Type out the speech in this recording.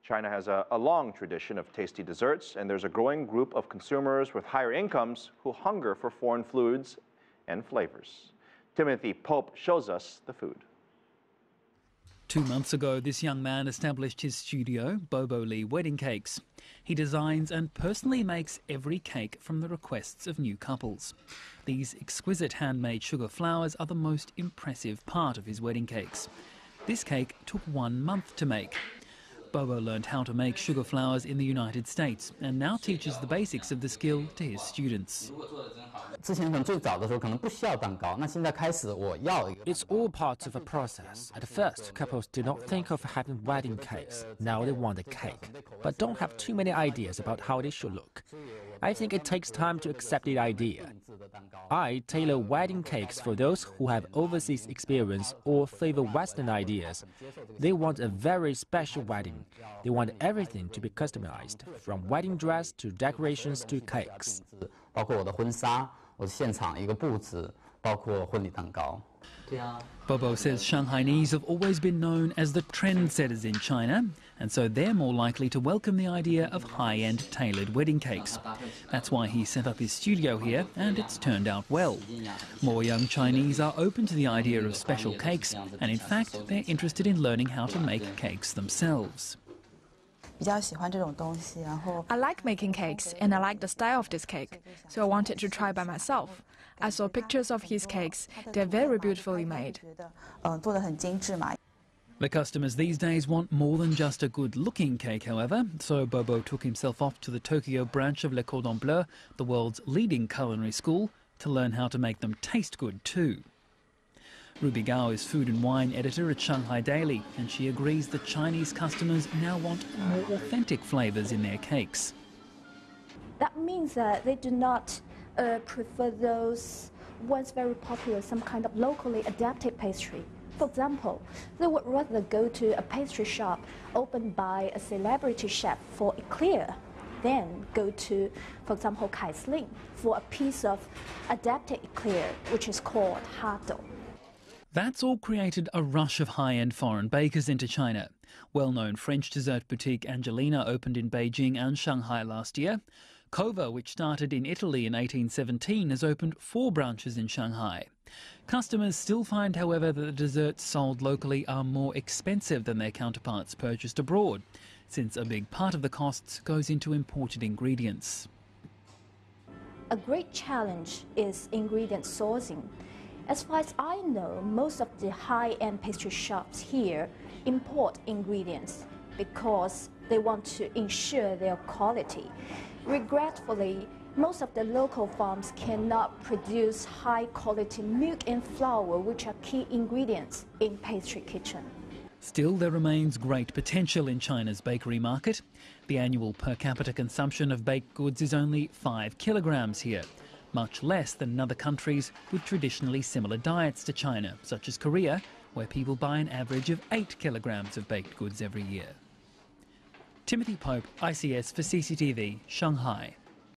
China has a long tradition of tasty desserts, and there's a growing group of consumers with higher incomes who hunger for foreign foods and flavors. Timothy Pope shows us the food. 2 months ago, this young man established his studio, Bobo Lee Wedding Cakes. He designs and personally makes every cake from the requests of new couples. These exquisite handmade sugar flowers are the most impressive part of his wedding cakes. This cake took 1 month to make. Bobo learned how to make sugar flowers in the United States and now teaches the basics of the skill to his students. It's all part of a process. At first, couples do not think of having wedding cakes. Now they want a cake, but don't have too many ideas about how it should look. I think it takes time to accept the idea. I tailor wedding cakes for those who have overseas experience or favor Western ideas. They want a very special wedding. They want everything to be customized, from wedding dress to decorations to cakes. Bobo says Shanghainese have always been known as the trendsetters in China, and so they're more likely to welcome the idea of high-end tailored wedding cakes. That's why he set up his studio here, and it's turned out well. More young Chinese are open to the idea of special cakes, and in fact, they're interested in learning how to make cakes themselves. I like making cakes, and I like the style of this cake, so I wanted to try by myself. I saw pictures of his cakes. They're very beautifully made. The customers these days want more than just a good-looking cake, however, so Bobo took himself off to the Tokyo branch of Le Cordon Bleu, the world's leading culinary school, to learn how to make them taste good too. Ruby Gao is food and wine editor at Shanghai Daily, and she agrees that Chinese customers now want more authentic flavours in their cakes. That means that they do not prefer those once very popular, some kind of locally adapted pastry. For example, they would rather go to a pastry shop opened by a celebrity chef for eclair than go to, for example, Kaisling for a piece of adapted eclair, which is called hado. That's all created a rush of high-end foreign bakers into China. Well-known French dessert boutique Angelina opened in Beijing and Shanghai last year. Cova, which started in Italy in 1817, has opened 4 branches in Shanghai. Customers still find, however, that the desserts sold locally are more expensive than their counterparts purchased abroad, since a big part of the costs goes into imported ingredients. A great challenge is ingredient sourcing. As far as I know, most of the high-end pastry shops here import ingredients because they want to ensure their quality. Regretfully, most of the local farms cannot produce high-quality milk and flour, which are key ingredients in pastry kitchen. Still, there remains great potential in China's bakery market. The annual per capita consumption of baked goods is only 5 kilograms here, much less than in other countries with traditionally similar diets to China, such as Korea, where people buy an average of 8 kilograms of baked goods every year. Timothy Pope, ICS for CCTV, Shanghai.